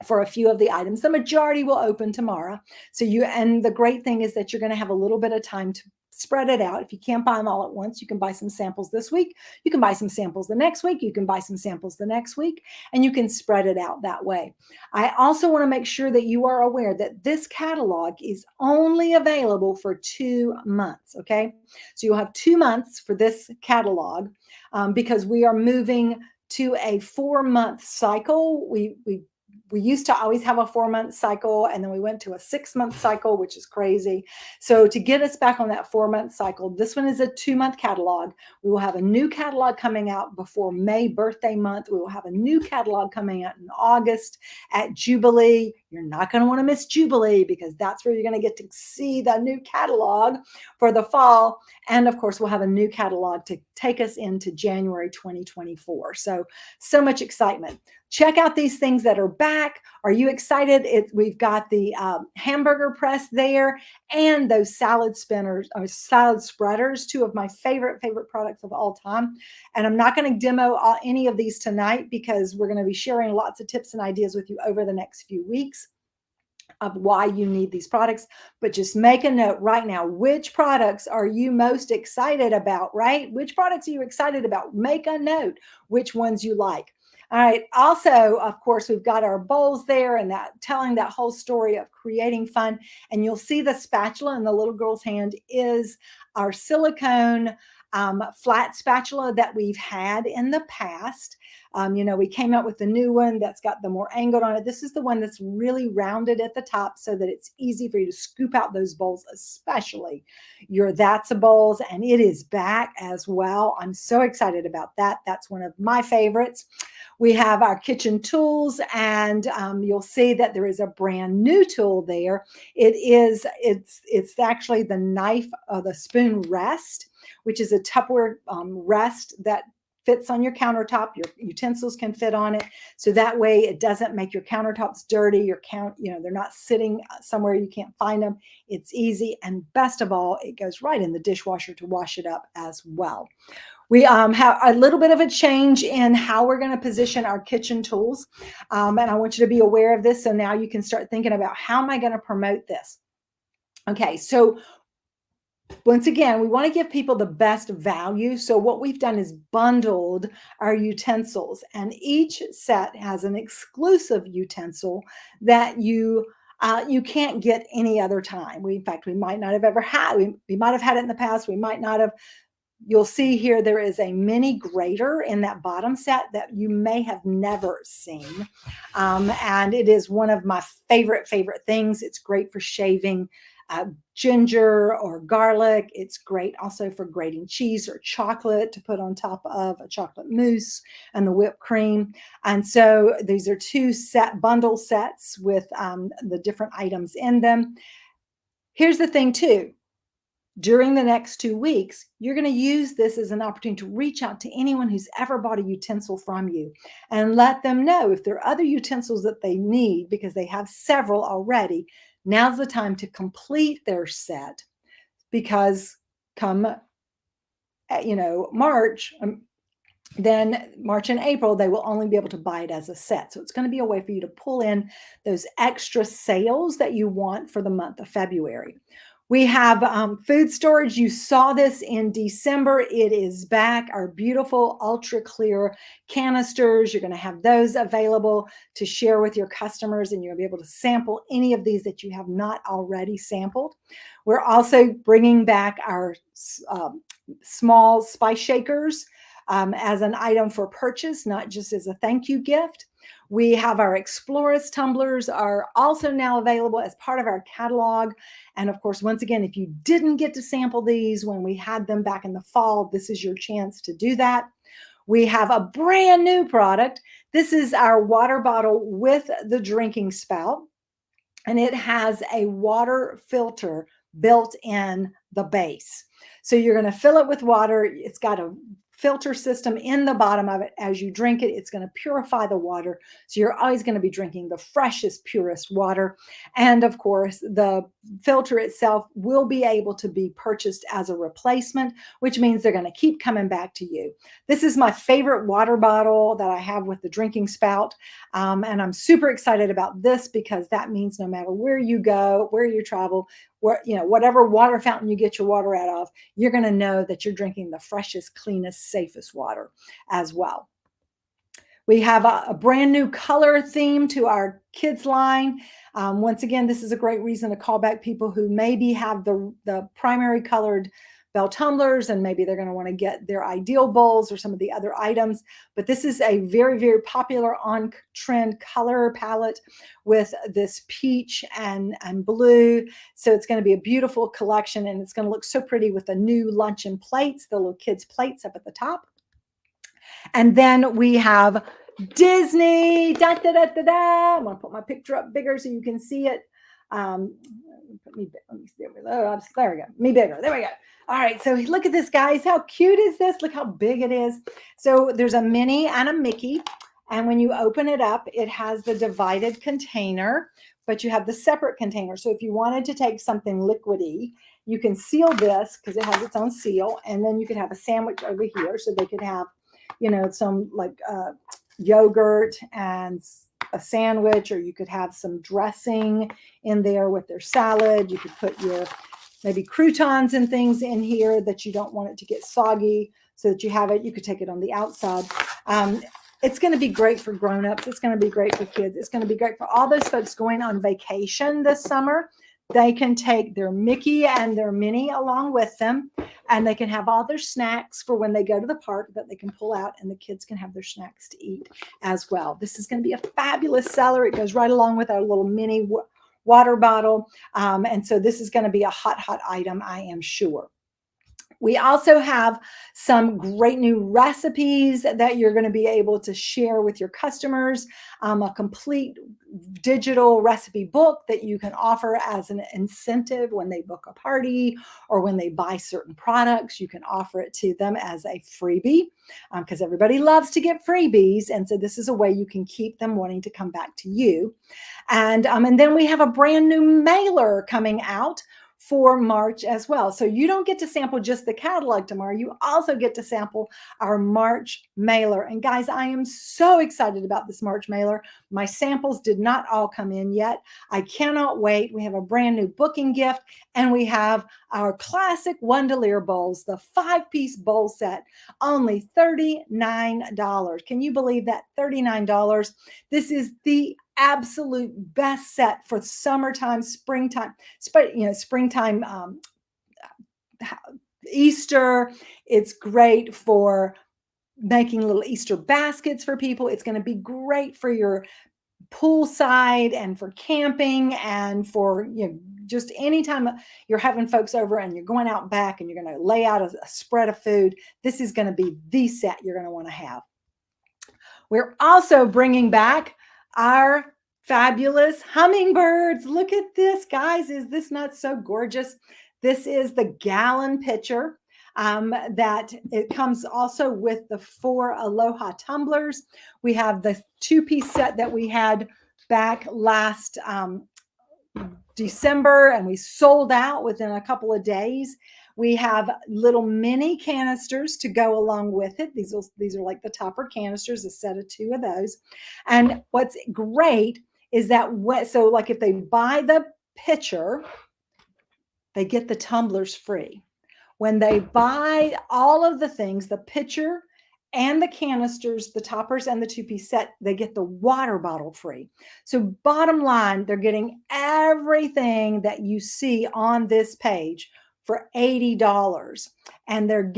for a few of the items. The majority will open tomorrow. And the great thing is that you're going to have a little bit of time to spread it out. If you can't buy them all at once, you can buy some samples this week. You can buy some samples the next week. You can buy some samples the next week, and you can spread it out that way. I also want to make sure that you are aware that this catalog is only available for 2 months. Okay. So you'll have 2 months for this catalog because we are moving to a 4-month cycle. We used to always have a 4-month cycle, and then we went to a 6-month cycle, which is crazy. So to get us back on that 4-month cycle, this one is a 2-month catalog. We will have a new catalog coming out before May birthday month. We will have a new catalog coming out in August at Jubilee. You're not going to want to miss Jubilee, because that's where you're going to get to see the new catalog for the fall. And of course, we'll have a new catalog to take us into January 2024. So much excitement. Check out these things that are back. Are you excited? We've got the hamburger press there, and those salad spinners, or salad spreaders, 2 of my favorite products of all time. And I'm not going to demo any of these tonight, because we're going to be sharing lots of tips and ideas with you over the next few weeks of why you need these products. But just make a note right now, which products are you most excited about, right? Which products are you excited about? Make a note which ones you like. All right. Also, of course, we've got our bowls there, and that telling that whole story of creating fun. And you'll see the spatula in the little girl's hand is our silicone flat spatula that we've had in the past. We came out with the new one that's got the more angled on it. This is the one that's really rounded at the top, so that it's easy for you to scoop out those bowls, especially your That's a Bowls. And it is back as well. I'm so excited about that. That's one of my favorites. We have our kitchen tools, and you'll see that there is a brand new tool there. It's actually the knife or the spoon rest, which is a Tupperware rest that fits on your countertop. Your utensils can fit on it. So that way it doesn't make your countertops dirty. They're not sitting somewhere you can't find them. It's easy. And best of all, it goes right in the dishwasher to wash it up as well. We have a little bit of a change in how we're going to position our kitchen tools. And I want you to be aware of this. So now you can start thinking about, how am I going to promote this? Okay, so once again, we want to give people the best value. So what we've done is bundled our utensils, and each set has an exclusive utensil that you can't get any other time. In fact, we might not have ever had. We might have had it in the past. We might not have. You'll see here there is a mini grater in that bottom set that you may have never seen. And it is one of my favorite things. It's great for shaving ginger or garlic. It's great also for grating cheese or chocolate to put on top of a chocolate mousse and the whipped cream. And so these are two bundle sets with the different items in them. Here's the thing too. During the next 2 weeks, you're going to use this as an opportunity to reach out to anyone who's ever bought a utensil from you and let them know if there are other utensils that they need, because they have several already. Now's the time to complete their set, because come, March, then March and April, they will only be able to buy it as a set. So it's going to be a way for you to pull in those extra sales that you want for the month of February. We have food storage. You saw this in December. It is back. Our beautiful ultra clear canisters. You're going to have those available to share with your customers, and you'll be able to sample any of these that you have not already sampled. We're also bringing back our small spice shakers as an item for purchase, not just as a thank you gift. We have our Explorers tumblers are also now available as part of our catalog. And of course, once again, if you didn't get to sample these when we had them back in the fall, this is your chance to do that. We have a brand new product. This is our water bottle with the drinking spout, and it has a water filter built in the base. So you're going to fill it with water. It's got a filter system in the bottom of it. As you drink it, it's going to purify the water. So you're always going to be drinking the freshest, purest water. And of course, the filter itself will be able to be purchased as a replacement, which means they're going to keep coming back to you. This is my favorite water bottle that I have with the drinking spout. And I'm super excited about this, because that means no matter where you go, where you travel, whatever water fountain you get your water out of, you're going to know that you're drinking the freshest, cleanest, safest water as well. We have a brand new color theme to our kids line. Once again, this is a great reason to call back people who maybe have the primary colored Bell tumblers, and maybe they're going to want to get their ideal bowls or some of the other items. But this is a very, very popular on-trend color palette with this peach and blue. So it's going to be a beautiful collection, and it's going to look so pretty with the new luncheon plates, the little kids' plates up at the top. And then we have Disney. I'm going to put my picture up bigger so you can see it. Let me see. There we go. Me bigger. There we go. All right. So look at this, guys. How cute is this? Look how big it is. So there's a Minnie and a Mickey. And when you open it up, it has the divided container, but you have the separate container. So if you wanted to take something liquidy, you can seal this because it has its own seal. And then you could have a sandwich over here. So they could have, some like yogurt and a sandwich, or you could have some dressing in there with their salad. You could put your maybe croutons and things in here that you don't want it to get soggy, so that you have it. You could take it on the outside. It's going to be great for grown-ups. It's going to be great for kids. It's going to be great for all those folks going on vacation this summer. They can take their Mickey and their Minnie along with them, and they can have all their snacks for when they go to the park that they can pull out, and the kids can have their snacks to eat as well. This is going to be a fabulous seller. It goes right along with our little mini water bottle. And so this is going to be a hot, hot item, I am sure. We also have some great new recipes that you're going to be able to share with your customers, a complete digital recipe book that you can offer as an incentive when they book a party or when they buy certain products. You can offer it to them as a freebie because everybody loves to get freebies. And so this is a way you can keep them wanting to come back to you. And then we have a brand new mailer coming out for March as well. So you don't get to sample just the catalog tomorrow. You also get to sample our March mailer. And guys, I am so excited about this March mailer. My samples did not all come in yet. I cannot wait. We have a brand new booking gift, and we have our classic Wondelier bowls, the 5-piece bowl set, only $39. Can you believe that? $39. This is the absolute best set for summertime, springtime, springtime, Easter. It's great for making little Easter baskets for people. It's going to be great for your poolside and for camping and for, just anytime you're having folks over and you're going out back and you're going to lay out a spread of food. This is going to be the set you're going to want to have. We're also bringing back our fabulous hummingbirds. Look at this, guys. Is this not so gorgeous? This is the gallon pitcher that it comes also with the 4 Aloha tumblers. We have the 2-piece set that we had back last December, and we sold out within a couple of days. We have little mini canisters to go along with it. These are like the topper canisters, a set of 2 of those. And what's great is that so like if they buy the pitcher, they get the tumblers free. When they buy all of the things, the pitcher and the canisters, the toppers and the 2-piece set, they get the water bottle free. So bottom line, they're getting everything that you see on this page for $80, and they're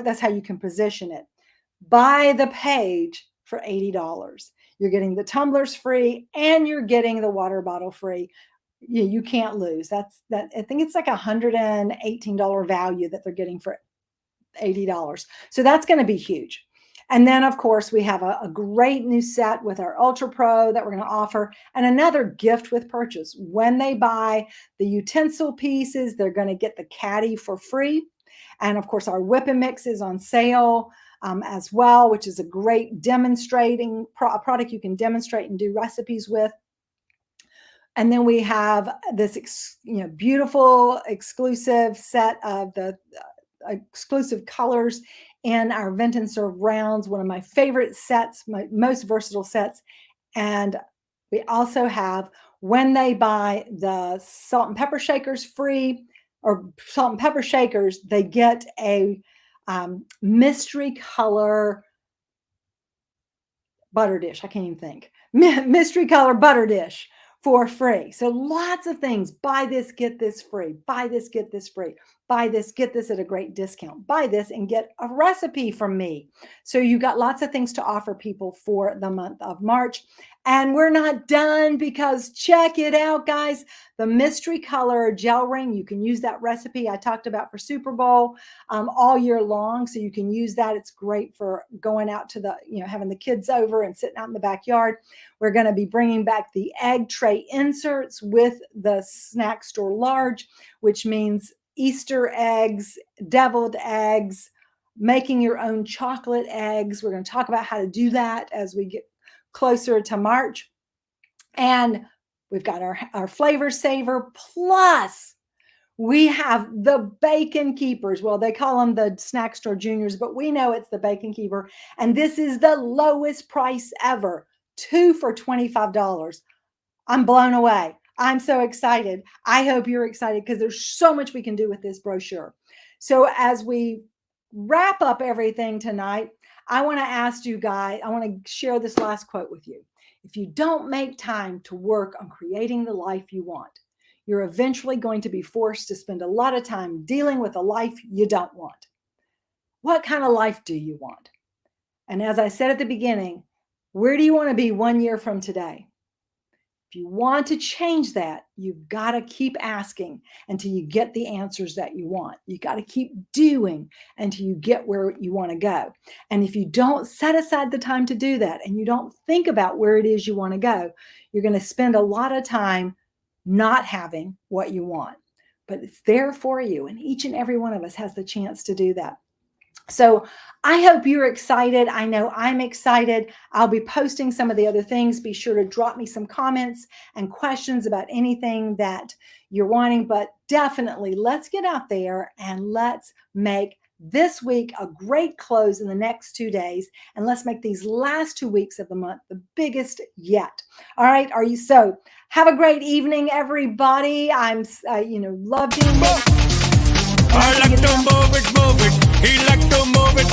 that's how you can position it. Buy the page for $80. You're getting the tumblers free and you're getting the water bottle free. You can't lose. I think it's like $118 value that they're getting for $80. So that's going to be huge. And then, of course, we have a great new set with our Ultra Pro that we're going to offer, and another gift with purchase. When they buy the utensil pieces, they're going to get the caddy for free. And of course, our Whip and Mix is on sale as well, which is a great demonstrating product you can demonstrate and do recipes with. And then we have this beautiful exclusive set of the exclusive colors in our Vent and Serve rounds, one of my favorite sets, my most versatile sets. And we also have, when they buy the salt and pepper shakers free, or salt and pepper shakers, they get a mystery color butter dish. I can't even think. Mystery color butter dish for free. So lots of things. Buy this, get this free. Buy this, get this free. Buy this, get this at a great discount. Buy this and get a recipe from me. So you got lots of things to offer people for the month of March. And we're not done, because check it out, guys. The mystery color gel ring, you can use that recipe I talked about for Super Bowl all year long. So you can use that. It's great for going out to having the kids over and sitting out in the backyard. We're going to be bringing back the egg tray inserts with the Snack Store Large, which means Easter eggs, deviled eggs, making your own chocolate eggs. We're going to talk about how to do that as we get closer to March. And we've got our Flavor Saver, plus we have the Bacon Keepers. Well, they call them the Snack Store Juniors, but we know it's the Bacon Keeper. And this is the lowest price ever, 2 for $25. I'm blown away. I'm so excited. I hope you're excited, because there's so much we can do with this brochure. So as we wrap up everything tonight, I want to ask you guys, I want to share this last quote with you. If you don't make time to work on creating the life you want, you're eventually going to be forced to spend a lot of time dealing with a life you don't want. What kind of life do you want? And as I said at the beginning, where do you want to be 1 year from today? If you want to change that, you've got to keep asking until you get the answers that you want. You got to keep doing until you get where you want to go. And if you don't set aside the time to do that, and you don't think about where it is you want to go, you're going to spend a lot of time not having what you want. But it's there for you, and each and every one of us has the chance to do that. So I hope you're excited. I know I'm excited. I'll be posting some of the other things. Be sure to drop me some comments and questions about anything that you're wanting, but definitely let's get out there and let's make this week a great close in the next 2 days. And let's make these last 2 weeks of the month the biggest yet. All right. Are you so? Have a great evening, everybody. I'm, love doing this.
I like to move it, move it. He like to move it,